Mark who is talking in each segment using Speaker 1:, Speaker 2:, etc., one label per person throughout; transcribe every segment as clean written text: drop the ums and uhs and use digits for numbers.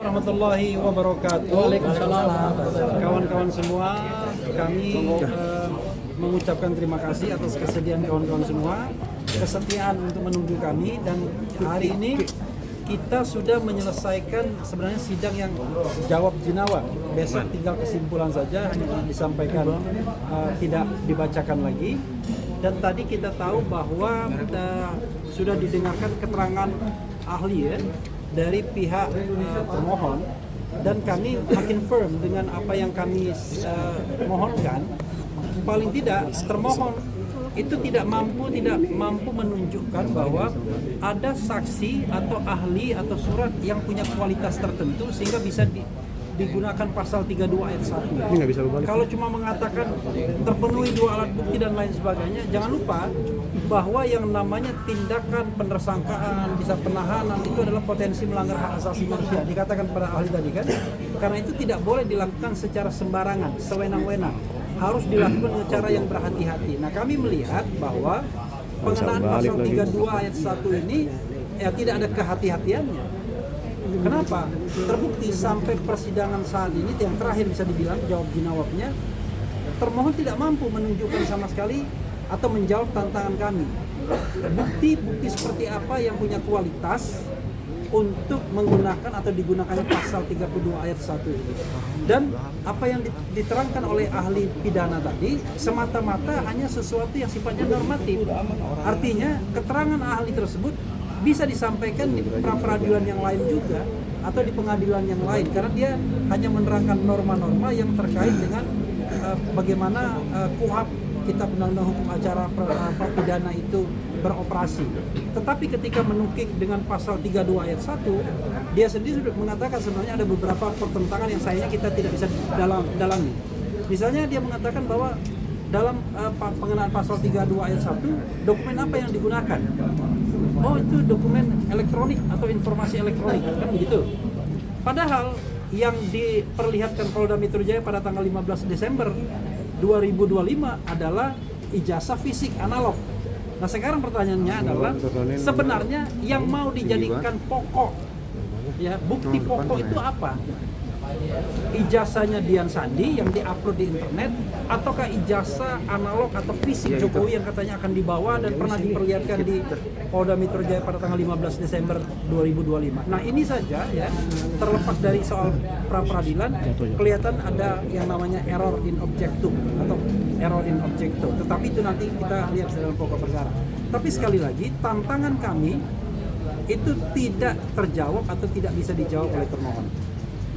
Speaker 1: Warahmatullahi wabarakatuh.
Speaker 2: Waalaikumsalam.
Speaker 1: Kawan-kawan semua, kami mengucapkan terima kasih atas kesediaan kawan-kawan semua, kesetiaan untuk menunggu kami, dan hari ini kita sudah menyelesaikan sebenarnya sidang yang jawab jinawa. Besok tinggal kesimpulan saja, hanya disampaikan, tidak dibacakan lagi. Dan tadi kita tahu bahwa sudah didengarkan keterangan ahli ya, dari pihak termohon, dan kami makin firm dengan apa yang kami mohonkan. Paling tidak termohon itu tidak mampu menunjukkan bahwa ada saksi atau ahli atau surat yang punya kualitas tertentu sehingga bisa digunakan pasal 32 ayat 1.
Speaker 2: Ini nggak bisa berbalik.
Speaker 1: Kalau cuma mengatakan terpenuhi 2 alat bukti dan lain sebagainya, jangan lupa bahwa yang namanya tindakan penersangkaan, bisa penahanan, itu adalah potensi melanggar hak asasi manusia. Dikatakan pada ahli tadi kan, karena itu tidak boleh dilakukan secara sembarangan, sewenang-wenang. Harus dilakukan dengan cara yang berhati-hati. Nah, kami melihat bahwa pengenaan pasal 32 ayat 1 ini ya tidak ada kehati-hatiannya. Kenapa? Terbukti sampai persidangan saat ini yang terakhir bisa dibilang jawab jinawabnya, termohon tidak mampu menunjukkan sama sekali atau menjawab tantangan kami. Bukti seperti apa yang punya kualitas untuk menggunakan atau digunakannya pasal 32 ayat 1 ini. Dan apa yang diterangkan oleh ahli pidana tadi semata-mata hanya sesuatu yang sifatnya normatif. Artinya keterangan ahli tersebut bisa disampaikan di pra-peradilan yang lain juga atau di pengadilan yang lain, karena dia hanya menerangkan norma-norma yang terkait dengan bagaimana KUHP, Kitab Undang-Undang Hukum Acara Pidana itu beroperasi. Tetapi ketika menukik dengan pasal 32 ayat 1, dia sendiri sudah mengatakan sebenarnya ada beberapa pertentangan yang sayangnya kita tidak bisa dalami. Misalnya dia mengatakan bahwa dalam pengenaan pasal 32 ayat 1, dokumen apa yang digunakan? Oh, itu dokumen elektronik atau informasi elektronik, kan begitu. Padahal yang diperlihatkan Polda Metro Jaya pada tanggal 15 Desember 2025 adalah ijazah fisik analog. Nah, sekarang pertanyaannya adalah sebenarnya yang mau dijadikan pokok, ya, bukti pokok itu apa? Ijazahnya Dian Sandi yang diupload di internet, ataukah ijazah analog atau fisik Jokowi yang katanya akan dibawa dan pernah diperlihatkan di Polda Metro Jaya pada tanggal 15 Desember 2025. Nah, ini saja ya, terlepas dari soal pra-peradilan, kelihatan ada yang namanya error in objectum atau error in objecto. Tetapi itu nanti kita lihat dalam pokok perkara. Tapi sekali lagi, tantangan kami itu tidak terjawab atau tidak bisa dijawab oleh termohon.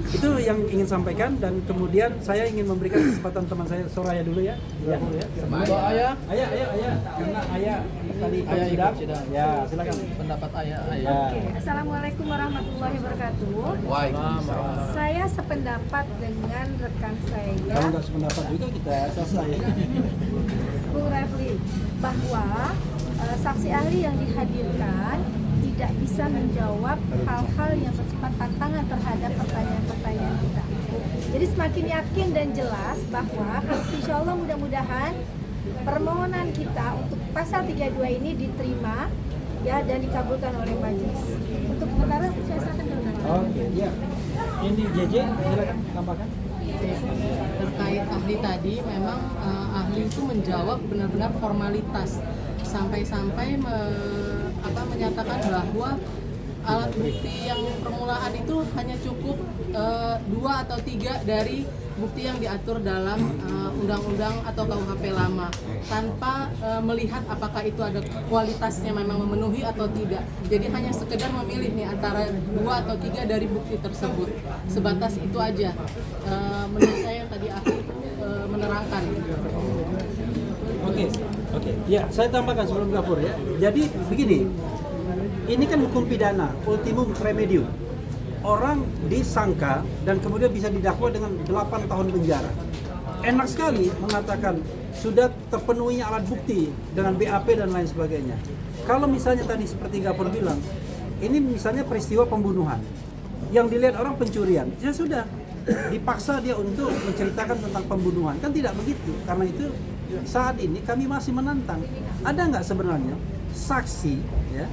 Speaker 1: Itu yang ingin sampaikan, dan kemudian saya ingin memberikan kesempatan teman saya Soraya dulu ya. Ya. Ayah. Karena ayah tadi sidang. Ya, silakan.
Speaker 3: Pendapat ayah.
Speaker 4: Oke. Assalamualaikum warahmatullahi wabarakatuh.
Speaker 3: Waalaikumsalam.
Speaker 4: Saya sependapat dengan rekan saya,
Speaker 1: Kalau nggak sependapat juga kita selesai.
Speaker 4: Bung Refli, bahwa saksi ahli yang dihadirkan tidak bisa menjawab hal-hal yang bersifat tantangan terhadap pertanyaan-pertanyaan kita. Jadi semakin yakin dan jelas bahwa insya Allah mudah-mudahan permohonan kita untuk pasal 32 ini diterima ya dan dikabulkan oleh majelis. Untuk sementara saya serahkan dulu.
Speaker 1: Oke, ya. Ini JJ, silakan tambahkan.
Speaker 3: Terkait ahli tadi, memang ahli itu menjawab benar-benar formalitas sampai-sampai menyatakan bahwa alat bukti yang permulaan itu hanya cukup 2 atau 3 dari bukti yang diatur dalam undang-undang atau KUHP lama, tanpa melihat apakah itu ada kualitasnya memang memenuhi atau tidak. Jadi hanya sekedar memilih nih antara 2 atau 3 dari bukti tersebut. Sebatas itu aja. Menurut saya yang tadi ahli menerangkan.
Speaker 1: Oke. Ya, saya tambahkan sebelum Gafur ya. Jadi begini, ini kan hukum pidana, ultimum remedium. Orang disangka dan kemudian bisa didakwa dengan 8 tahun penjara. Enak sekali mengatakan sudah terpenuhinya alat bukti dengan BAP dan lain sebagainya. Kalau misalnya tadi seperti Gafur bilang, ini misalnya peristiwa pembunuhan, yang dilihat orang pencurian, ya sudah, dipaksa dia untuk menceritakan tentang pembunuhan. Kan tidak begitu. Karena itu saat ini kami masih menantang. Ada nggak sebenarnya saksi ya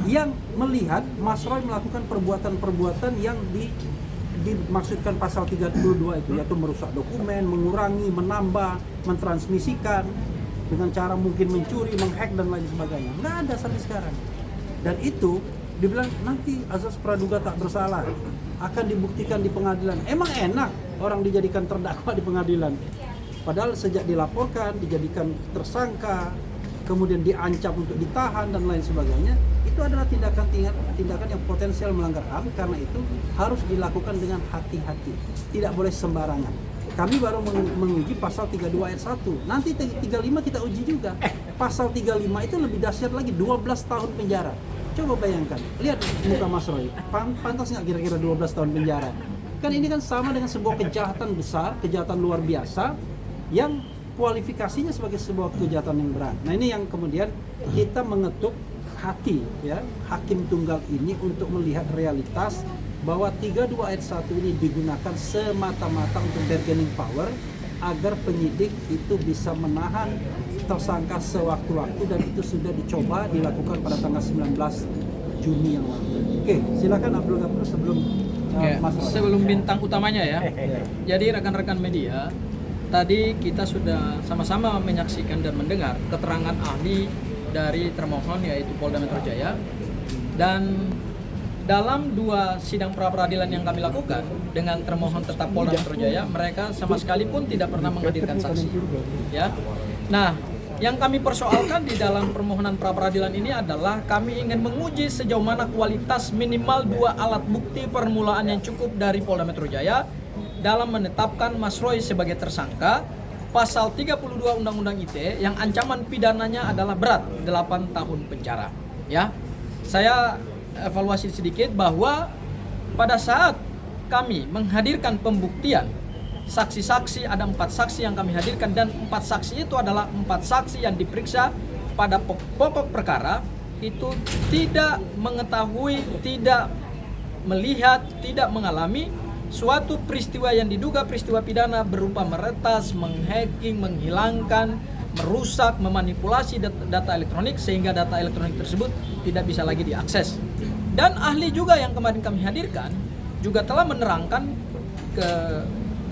Speaker 1: yang melihat Mas Roy melakukan perbuatan-perbuatan yang dimaksudkan pasal 32 itu, yaitu merusak dokumen, mengurangi, menambah, mentransmisikan dengan cara mungkin mencuri, menghack dan lain sebagainya. Nggak ada sampai sekarang. Dan itu dibilang nanti azas praduga tak bersalah akan dibuktikan di pengadilan. Emang enak orang dijadikan terdakwa di pengadilan. Padahal sejak dilaporkan, dijadikan tersangka, kemudian diancam untuk ditahan dan lain sebagainya, itu adalah tindakan yang potensial melanggar HAM. Karena itu harus dilakukan dengan hati-hati, tidak boleh sembarangan. Kami baru menguji pasal 32 ayat 1, nanti 35 kita uji juga. Pasal 35 itu lebih dahsyat lagi, 12 tahun penjara. Coba bayangkan, lihat muka Mas Roy, pantas nggak kira-kira 12 tahun penjara? Kan ini kan sama dengan sebuah kejahatan besar, kejahatan luar biasa, yang kualifikasinya sebagai sebuah kejahatan yang berat. Nah ini yang kemudian kita mengetuk hati ya hakim tunggal ini untuk melihat realitas bahwa 32 ayat 1 ini digunakan semata-mata untuk bargaining power agar penyidik itu bisa menahan tersangka sewaktu-waktu, dan itu sudah dicoba dilakukan pada tanggal 19 Juni yang lalu. Oke, silakan Abdul Ghafur sebelum
Speaker 2: sebelum bintang utamanya ya. Jadi rekan-rekan media, tadi kita sudah sama-sama menyaksikan dan mendengar keterangan ahli dari termohon yaitu Polda Metro Jaya, dan dalam 2 sidang pra-peradilan yang kami lakukan dengan termohon tetap Polda Metro Jaya, mereka sama sekali pun tidak pernah menghadirkan saksi. Ya. Nah, yang kami persoalkan di dalam permohonan pra-peradilan ini adalah kami ingin menguji sejauh mana kualitas minimal 2 alat bukti permulaan yang cukup dari Polda Metro Jaya dalam menetapkan Mas Roy sebagai tersangka pasal 32 Undang-Undang ITE yang ancaman pidananya adalah berat, 8 tahun penjara. Ya. Saya evaluasi sedikit bahwa pada saat kami menghadirkan pembuktian saksi-saksi, ada 4 saksi yang kami hadirkan, dan 4 saksi itu adalah 4 saksi yang diperiksa pada pokok perkara itu tidak mengetahui, tidak melihat, tidak mengalami suatu peristiwa yang diduga peristiwa pidana berupa meretas, menghacking, menghilangkan, merusak, memanipulasi data elektronik sehingga data elektronik tersebut tidak bisa lagi diakses. Dan ahli juga yang kemarin kami hadirkan juga telah menerangkan ke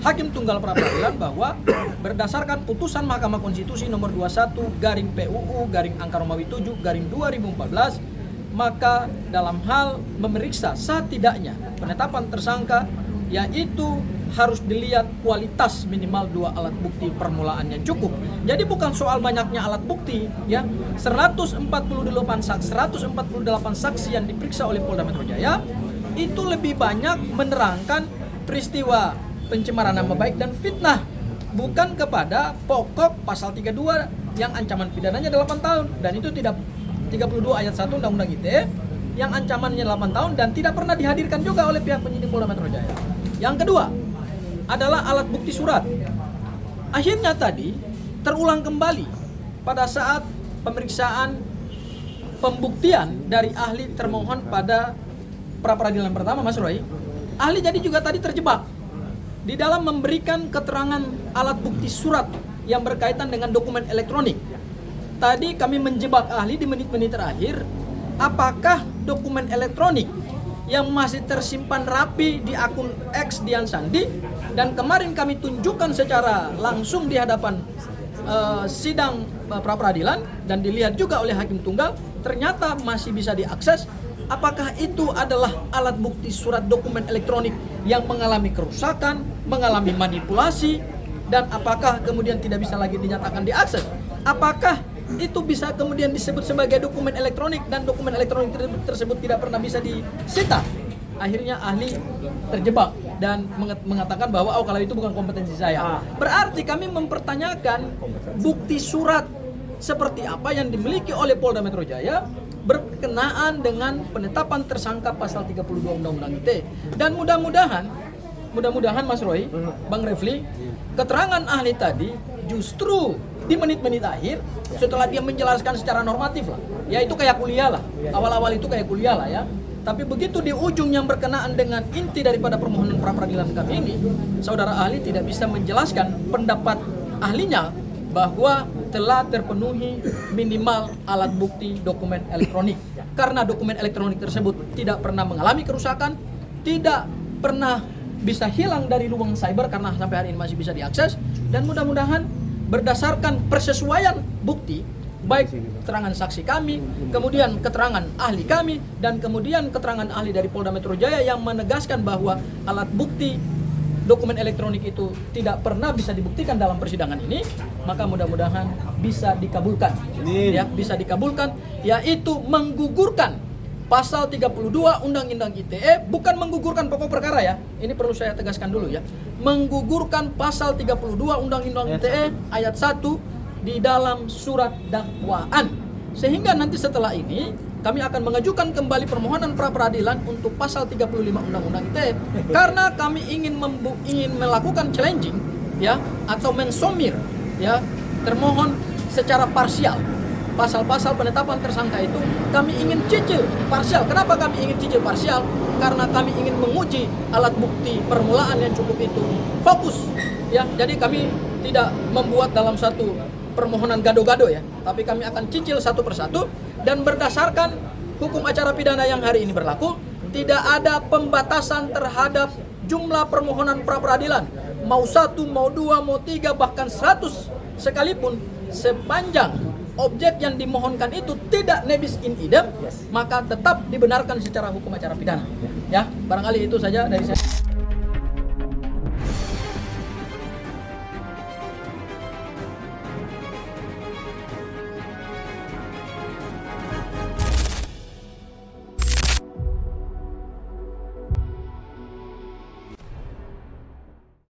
Speaker 2: Hakim Tunggal pra-peradilan bahwa berdasarkan putusan Mahkamah Konstitusi nomor 21/PUU/Angka-7/2014, maka dalam hal memeriksa setidaknya penetapan tersangka yaitu harus dilihat kualitas minimal 2 alat bukti permulaan yang cukup. Jadi bukan soal banyaknya alat bukti ya. 148 saksi yang diperiksa oleh Polda Metro Jaya itu lebih banyak menerangkan peristiwa pencemaran nama baik dan fitnah, bukan kepada pokok pasal 32 yang ancaman pidananya 8 tahun, dan itu tidak 32 ayat 1 Undang-Undang ITE yang ancamannya 8 tahun dan tidak pernah dihadirkan juga oleh pihak penyidik Polda Metro Jaya. Yang kedua adalah alat bukti surat. Akhirnya tadi terulang kembali pada saat pemeriksaan pembuktian dari ahli termohon pada pra-peradilan pertama, Mas Roy. Ahli jadi juga tadi terjebak di dalam memberikan keterangan alat bukti surat yang berkaitan dengan dokumen elektronik. Tadi kami menjebak ahli di menit-menit terakhir, apakah dokumen elektronik yang masih tersimpan rapi di akun X Dian Sandi, dan kemarin kami tunjukkan secara langsung di hadapan sidang pra-peradilan dan dilihat juga oleh Hakim Tunggal, ternyata masih bisa diakses. Apakah itu adalah alat bukti surat dokumen elektronik yang mengalami kerusakan, mengalami manipulasi, dan apakah kemudian tidak bisa lagi dinyatakan diakses? Apakah itu bisa kemudian disebut sebagai dokumen elektronik dan dokumen elektronik tersebut tidak pernah bisa disita? Akhirnya ahli terjebak dan mengatakan bahwa kalau itu bukan kompetensi saya. Berarti kami mempertanyakan bukti surat seperti apa yang dimiliki oleh Polda Metro Jaya berkenaan dengan penetapan tersangka pasal 32 Undang-Undang ITE. Dan mudah-mudahan Mas Roy, Bang Refli, keterangan ahli tadi justru di menit-menit akhir setelah dia menjelaskan secara normatif lah, ya itu kayak kuliah lah, awal-awal itu kayak kuliah lah ya. Tapi begitu di ujung yang berkenaan dengan inti daripada permohonan pra-peradilan kami ini, saudara ahli tidak bisa menjelaskan pendapat ahlinya bahwa telah terpenuhi minimal alat bukti dokumen elektronik, karena dokumen elektronik tersebut tidak pernah mengalami kerusakan, tidak pernah bisa hilang dari ruang cyber karena sampai hari ini masih bisa diakses, dan mudah-mudahan berdasarkan persesuaian bukti baik keterangan saksi kami, kemudian keterangan ahli kami, dan kemudian keterangan ahli dari Polda Metro Jaya yang menegaskan bahwa alat bukti dokumen elektronik itu tidak pernah bisa dibuktikan dalam persidangan ini, maka mudah-mudahan bisa dikabulkan. Ya, bisa dikabulkan, yaitu menggugurkan pasal 32 Undang-Undang ITE, bukan menggugurkan pokok perkara ya. Ini perlu saya tegaskan dulu ya. Menggugurkan pasal 32 Undang-Undang ITE ayat 1 di dalam surat dakwaan. Sehingga nanti setelah ini kami akan mengajukan kembali permohonan pra peradilan untuk pasal 35 Undang-Undang ITE karena kami ingin melakukan challenging ya atau mensomir ya termohon secara parsial. Pasal-pasal penetapan tersangka itu kami ingin cicil parsial. Kenapa kami ingin cicil parsial? Karena kami ingin menguji alat bukti permulaan yang cukup itu fokus ya. Jadi kami tidak membuat dalam satu permohonan gado-gado ya, tapi kami akan cicil satu persatu, dan berdasarkan hukum acara pidana yang hari ini berlaku, tidak ada pembatasan terhadap jumlah permohonan pra peradilan, mau 1, mau 2, mau 3, bahkan 100 sekalipun, sepanjang objek yang dimohonkan itu tidak nebis in idem, maka tetap dibenarkan secara hukum acara pidana. Ya, barangkali itu saja dari saya.